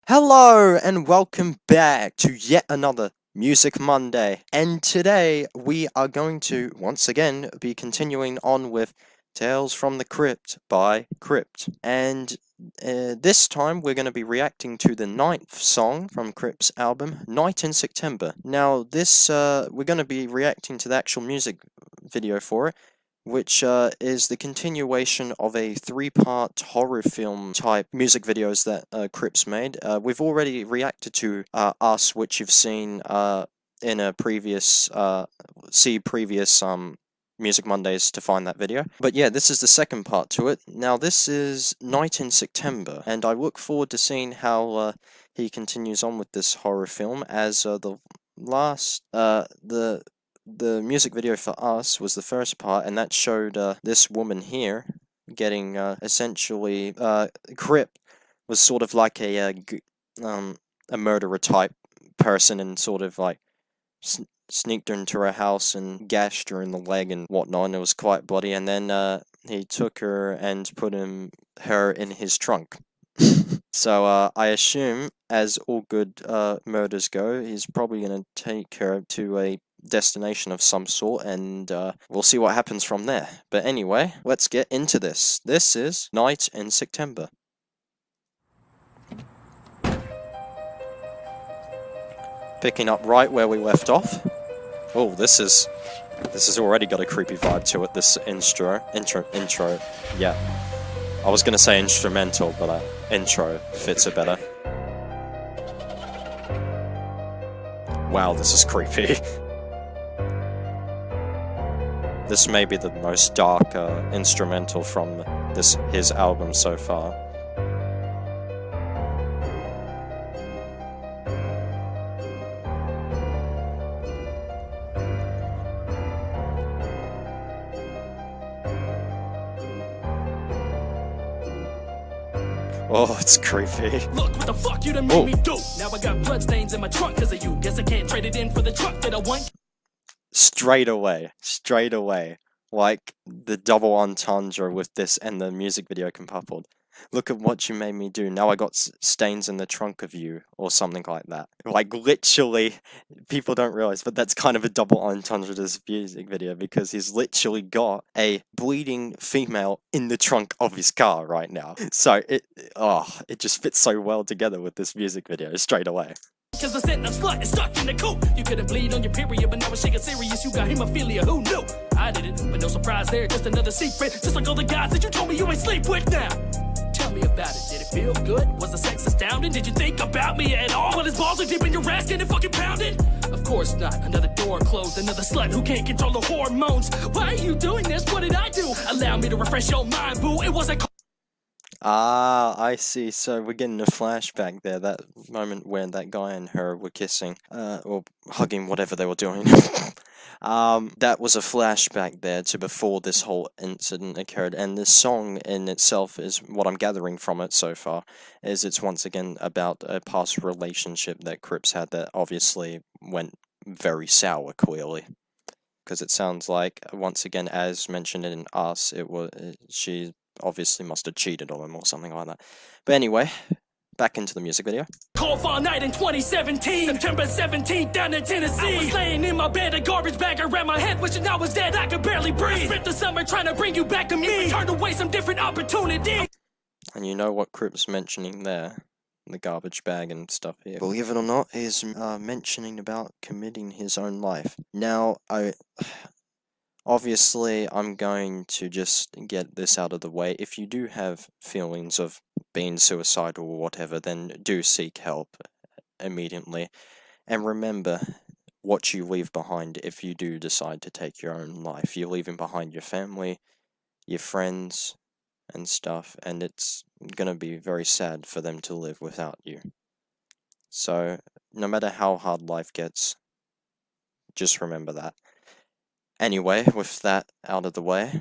Hello and welcome back to yet another Music Monday. And today we are going to once again be continuing on with Tales from the Crypt by Crypt. And this time we're going to be reacting to the ninth song from Crypt's album, Night in September. Now we're going to be reacting to the actual music video for it, which is the continuation of a three-part horror film type music videos that Crips made. We've already reacted to Us, which you've seen in a previous, see previous Music Mondays to find that video. But yeah, this is the second part to it. Now this is Night in September, and I look forward to seeing how he continues on with this horror film, as the last, the music video for Us was the first part, and that showed this woman here getting essentially Crypt was sort of like a murderer type person, and sort of like sneaked her into her house and gashed her in the leg and whatnot, and it was quite bloody. And then he took her and put her in his trunk. So I assume, as all good murders go, he's probably going to take her to a destination of some sort, and we'll see what happens from there. But anyway, let's get into this. This is Night in September. Picking up right where we left off. Oh, this has already got a creepy vibe to it, this intro. Yeah. I was gonna say instrumental, but intro fits it better. Wow, this is creepy. This may be the most dark instrumental from his album so far. Oh, it's creepy. Look what the fuck you done made me do. Now I got bloodstains in my trunk because of you. Guess I can't trade it in for the truck that I want. Straight away. Like the double entendre with this and the music video coupled. Look at what you made me do. Now I got stains in the trunk of you, or something like that. Like, literally, people don't realize, but that's kind of a double entendre to this music video, because he's literally got a bleeding female in the trunk of his car right now. So it just fits so well together with this music video straight away. Cause I said I'm slut and stuck in the coop. You couldn't bleed on your period, but now it's shaking serious. You got hemophilia, who knew? I did it, but no surprise there, just another secret. Just like all the guys that you told me you ain't sleep with now. Tell me about it, did it feel good? Was the sex astounding? Did you think about me at all? When his balls are deep in your ass, getting fucking pounded? Of course not, another door closed, another slut who can't control the hormones. Why are you doing this? What did I do? Allow me to refresh your mind, boo. It wasn't. Ah, I see. So we're getting a flashback there, that moment when that guy and her were kissing, or hugging, whatever they were doing. That was a flashback there to before this whole incident occurred, and this song in itself is what I'm gathering from it so far, is it's once again about a past relationship that Cripps had that obviously went very sour, clearly. Because it sounds like, once again, as mentioned in Us, she obviously must have cheated on him or something like that. But anyway, back into the music video. Cold fall night in 2017, September 17th down in Tennessee. I was laying in my bed, a garbage bag around my head, wishing I was dead, I could barely breathe. I spent the summer trying to bring you back to me, turned away some different opportunities. And you know what Cripp's mentioning there? The garbage bag and stuff here. Believe it or not, he's mentioning about committing his own life. Now, obviously, I'm going to just get this out of the way. If you do have feelings of being suicidal or whatever, then do seek help immediately. And remember what you leave behind if you do decide to take your own life. You're leaving behind your family, your friends, and stuff, and it's gonna be very sad for them to live without you. So, no matter how hard life gets, just remember that. Anyway, with that out of the way,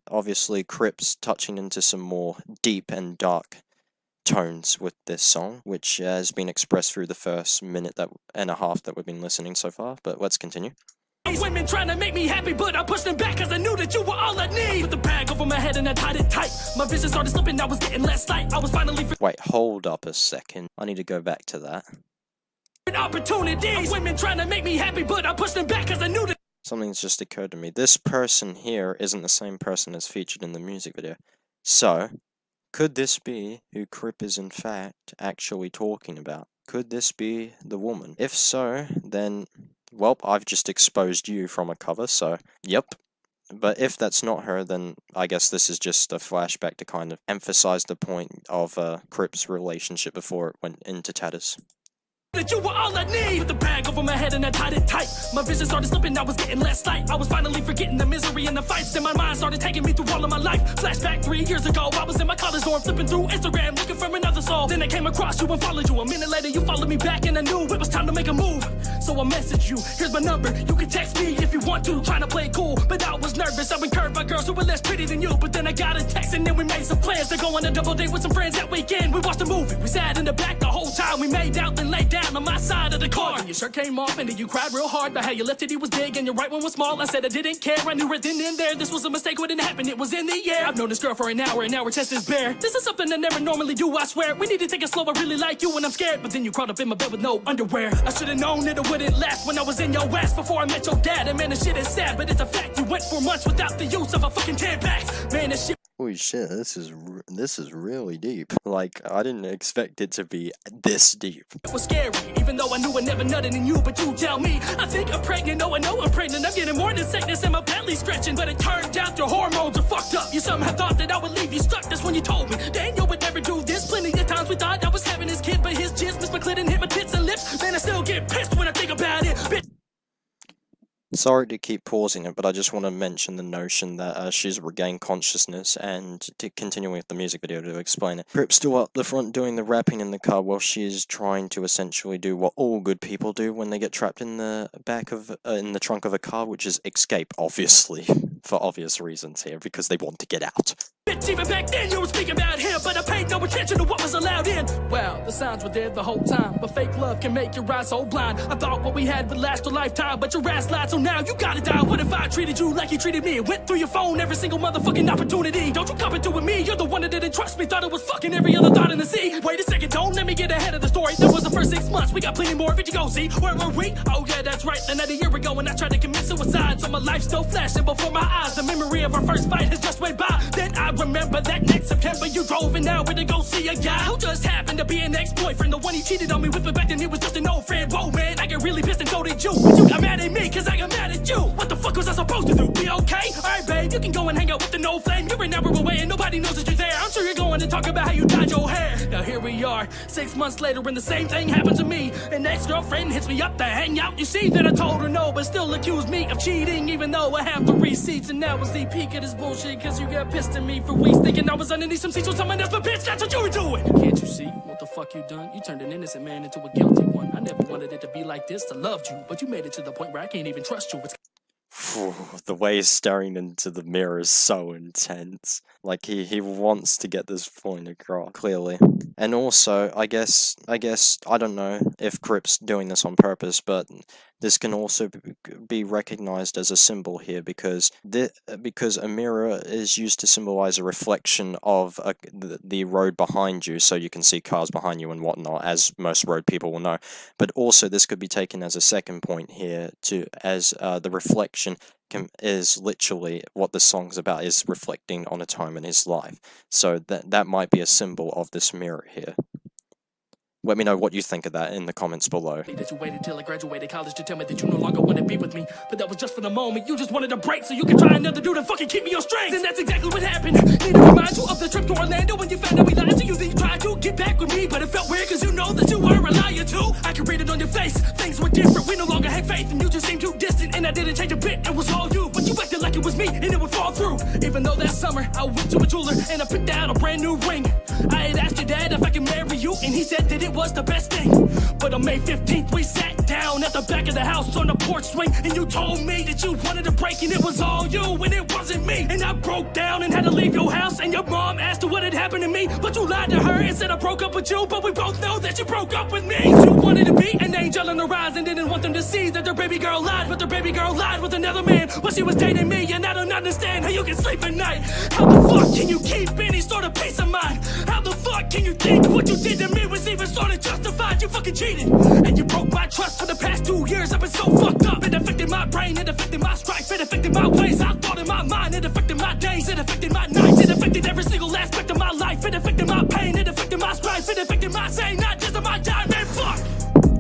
obviously Crips touching into some more deep and dark tones with this song, which has been expressed through the first minute and a half that we've been listening so far, but let's continue. Women trying to make me happy, but I pushed them back cause I knew that you were all I need. Put the bag over my head and I tied it tight. My vision started slipping, I was getting less light. I was finally Wait, hold up a second. I need to go back to that. Opportunities. Women trying to make me happy, but I pushed them back cause I knew that. Something's just occurred to me. This person here isn't the same person as featured in the music video. So, could this be who Crypt is in fact actually talking about? Could this be the woman? If so, then, well, I've just exposed you from a cover, so, yep. But if that's not her, then I guess this is just a flashback to kind of emphasize the point of Crypt's relationship before it went into tatters. That you were all I need. Put the bag over my head and I tied it tight. My vision started slipping, I was getting less light. I was finally forgetting the misery and the fights. Then my mind started taking me through all of my life. Flashback 3 years ago, I was in my college dorm, flipping through Instagram, looking for another soul. Then I came across you and followed you. A minute later, you followed me back and I knew it was time to make a move. So I messaged you, here's my number. You can text me if you want to, trying to play it cool. But I was nervous, I've been curved by girls who were less pretty than you. But then I got a text and then we made some plans to go on a double date with some friends that weekend. We watched a movie, we sat in the back the whole time. We made out, then laid down on my side of the car. And your shirt came off and then you cried real hard about how your left titty was big and your right one was small. I said I didn't care, I knew right then and there this was a mistake, what didn't happen, it was in the air. I've known this girl for an hour and now her chest is bare. This is something I never normally do, I swear. We need to take it slow, I really like you and I'm scared. But then you crawled up in my bed with no underwear. I should've known that it wouldn't last when I was in your ass before I met your dad. And man, this shit is sad, but it's a fact. You went 4 months without the use of a fucking Tampax. Man, this shit. Holy shit, this is really deep. Like, I didn't expect it to be this deep. It was scary, even though I knew I never nutted in you. But you tell me, I think I'm pregnant. No, I know I'm pregnant. I'm getting more than sickness and my belly stretching. But it turned out your hormones are fucked up. You somehow thought that I would leave you stuck. That's when you told me Daniel would never do this. Plenty of times we thought I was having his kid, but his jizz missed my clit and hit my tits and lips. Man, I still get pissed when I think about it. Bitch. Sorry to keep pausing it, but I just want to mention the notion that she's regained consciousness, and to continuing with the music video to explain it. Crypt's still up the front doing the rapping in the car while she's trying to essentially do what all good people do when they get trapped in the back of, in the trunk of a car, which is escape, obviously, for obvious reasons here, because they want to get out. Bitch, even back then you were speaking about him, but I paid no attention to what was allowed in. Well, the signs were there the whole time, but fake love can make your eyes so blind. I thought what we had would last a lifetime, but your ass lied, so now you gotta die. What if I treated you like you treated me? It went through your phone every single motherfucking opportunity. Don't you come into with me, you're the one that didn't trust me. Thought it was fucking every other thought in the sea. Wait a second, don't let me get ahead of the story. That was the first 6 months, we got plenty more of it to go see. Where were we? Oh yeah, that's right, another year ago when I tried to commit suicide. So my life's still flashing before my eyes. The memory of our first fight has just went by. Then I remember that next September you drove an hour to go see a guy who just happened to be an ex-boyfriend. The one he cheated on me with, but back then he was just an old friend. Whoa man, I get really pissed and so did you. But you got mad at me cause I got mad at you. What the fuck was I supposed to do? Be okay? Alright babe, you can go and hang out with the no flame. You're an hour away and nobody knows that you're there. I'm sure you're going to talk about how you dyed your hair. Now here we are, 6 months later and the same thing happened to me. An ex-girlfriend hits me up to hang out. You see that I told her no, but still accused me of cheating, even though I have the receipts. And that was the peak of this bullshit, cause you got pissed at me for weeks thinking I was underneath some seats with someone else. But bitch, that's what you were doing. Can't you see what the fuck you done? You turned an innocent man into a guilty one. I never wanted it to be like this. I loved you, but you made it to the point where I can't even trust you. It's The way he's staring into the mirror is so intense. Like, he wants to get this point across, clearly. And also, I guess, I don't know if Crypt's doing this on purpose, but this can also be recognized as a symbol here, because a mirror is used to symbolize a reflection of the road behind you, so you can see cars behind you and whatnot, as most road people will know. But also, this could be taken as a second point here, as the reflection is literally what the song's about, is reflecting on a time in his life. So that might be a symbol of this mirror here. Let me know what you think of that in the comments below. That you waited till I graduated college to tell me that you no longer want to be with me. But that was just for the moment. You just wanted a break so you could try another dude and fucking keep me on strings. And that's exactly what happened. Need to remind you of the trip to Orlando when you found out we lied to you. Then you tried to get back with me, but it felt weird cause you know that you were a liar too. I could read it on your face. Things were different. We no longer had faith and you just seemed too distant. And I didn't change a bit. It was all you. But you acted like it was me and it would fall through. Even though that summer I went to a jeweler and I picked out a brand new ring. I had asked your dad if I could marry you and he said that it was the best thing. But on May 15th we sat down at out the back of the house on the porch swing, and you told me that you wanted to break, and it was all you, and it wasn't me. And I broke down and had to leave your house, and your mom asked her what had happened to me, but you lied to her and said I broke up with you, but we both know that you broke up with me. You wanted to be an angel on the rise and didn't want them to see that their baby girl lied, but their baby girl lied with another man, but she was dating me, and I don't understand how you can sleep at night. How the fuck can you keep any sort of peace of mind? How the fuck can you think what you did to me was even sort of justified? You fucking cheated, and you broke my trust. For the past 2 years I've been so fucked up. It affected my brain, it affected my strife, it affected my ways. I thought in my mind, it affected my days, it affected my nights, it affected every single aspect of my life. It affected my pain, it affected my strife, it affected my saying, not just of my time, man, fuck.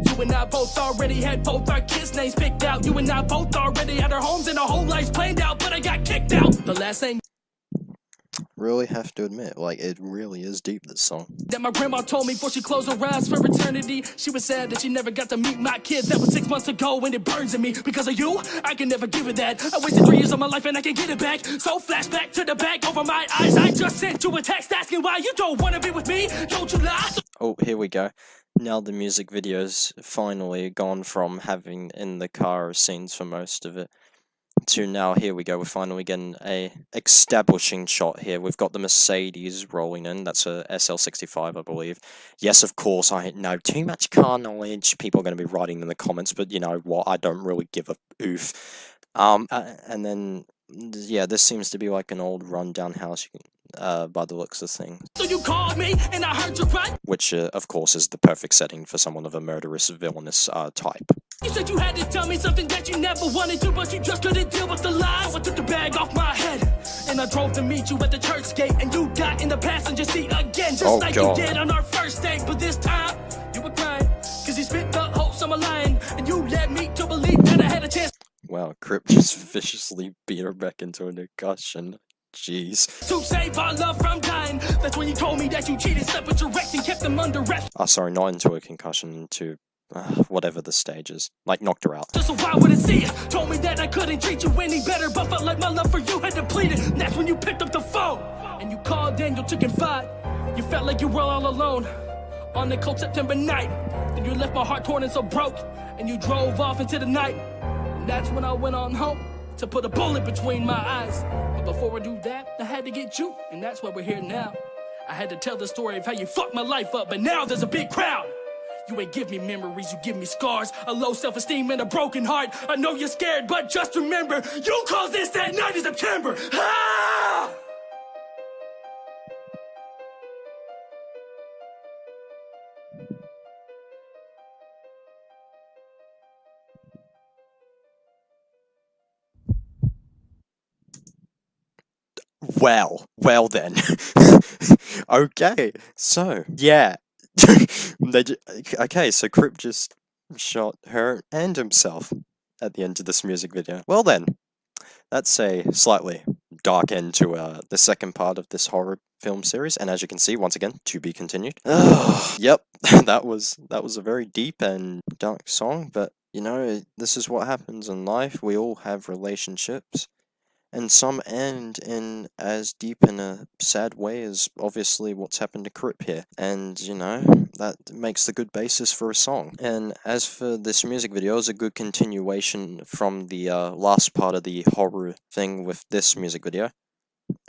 You and I both already had both our kids' names picked out. You and I both already had our homes and our whole lives planned out, but I got kicked out. The last thing Really have to admit, like, it really is deep, this song. that my grandma told me before she closed her eyes for eternity, she was sad that she never got to meet my kids. That was 6 months ago, and it burns in me because of you. I can never give it that. I wasted 3 years of my life and I can get it back. So flashback to the back over my eyes. I just sent you a text asking why you don't want to be with me. Don't you lie? Oh, here we go. Now the music video's finally gone from having in the car scenes for most of it to now here we go, we're finally getting a establishing shot here. We've got the Mercedes rolling in, that's a SL65 I believe. Yes, of course, I know too much car knowledge, people are going to be writing in the comments, but you know what, I don't really give a oof. And then, yeah, this seems to be like an old rundown house, by the looks of things. So you called me and I heard you cry. Which, of course, is the perfect setting for someone of a murderous, villainous type. You said you had to tell me something that you never wanted to, but you just couldn't deal with the lies. So I took the bag off my head, and I drove to meet you at the church gate, and you got in the passenger seat again, just like you did on our first date. But this time, you were crying, cause you spent the whole summer lying, and you led me to believe that I had a chance. Wow, Crypt just viciously beat her back into a concussion. Jeez. To save our love from dying. That's when you told me that you cheated, slept with your ex, and kept them under arrest. Oh, sorry, not into a concussion, into whatever the stage is. Like, knocked her out. Just so I wouldn't see it. Told me that I couldn't treat you any better, but felt like my love for you had depleted. And that's when you picked up the phone, and you called Daniel, took and fight. You felt like you were all alone on the cold September night. And you left my heart torn and so broke, and you drove off into the night. And that's when I went on home to put a bullet between my eyes. But before I do that, I had to get you, and that's why we're here now. I had to tell the story of how you fucked my life up, but now there's a big crowd. You ain't give me memories, you give me scars, a low self-esteem and a broken heart. I know you're scared, but just remember, you caused this that night in September. Ah! Well then. Okay, so, yeah. Okay, so Crypt just shot her and himself at the end of this music video. Well then, that's a slightly dark end to the second part of this horror film series, and as you can see, once again, to be continued. Yep, that was a very deep and dark song, but you know, this is what happens in life. We all have relationships, and some end in as deep in a sad way as obviously what's happened to Crypt here. And, you know, that makes the good basis for a song. And as for this music video, it's a good continuation from the last part of the horror thing with this music video.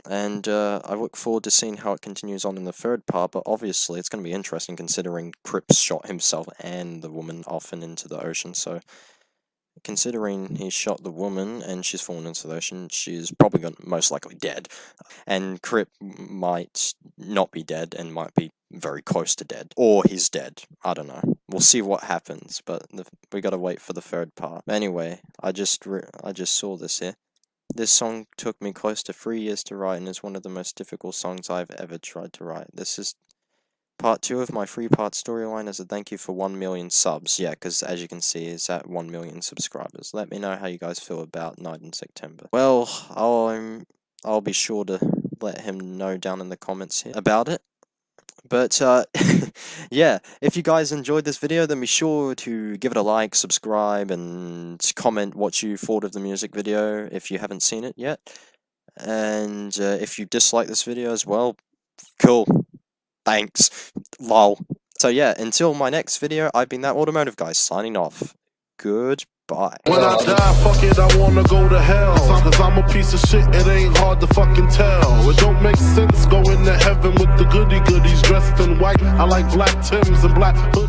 And I look forward to seeing how it continues on in the third part, but obviously it's going to be interesting considering Crypt shot himself and the woman off and into the ocean, so considering he shot the woman and she's fallen into the ocean, she's probably most likely dead. And Crypt might not be dead and might be very close to dead. Or he's dead. I don't know. We'll see what happens, but we gotta wait for the third part. Anyway, I just saw this here. This song took me close to 3 years to write and is one of the most difficult songs I've ever tried to write. This is part 2 of my 3-part storyline as a thank you for 1 million subs. Yeah, because as you can see, it's at 1 million subscribers. Let me know how you guys feel about Night in September. Well, I'll be sure to let him know down in the comments here about it. But, yeah, if you guys enjoyed this video, then be sure to give it a like, subscribe, and comment what you thought of the music video if you haven't seen it yet. And if you dislike this video as well, cool. Thanks. Lol. So yeah, until my next video, I've been That Automotive Guy, signing off. goodbye. When I die, fuck it, I wanna go to hell. Cause I'm a piece of shit, it ain't hard to fucking tell. It don't make sense going to heaven with the goody goodies dressed in white. I like black Timbs and black hoodies.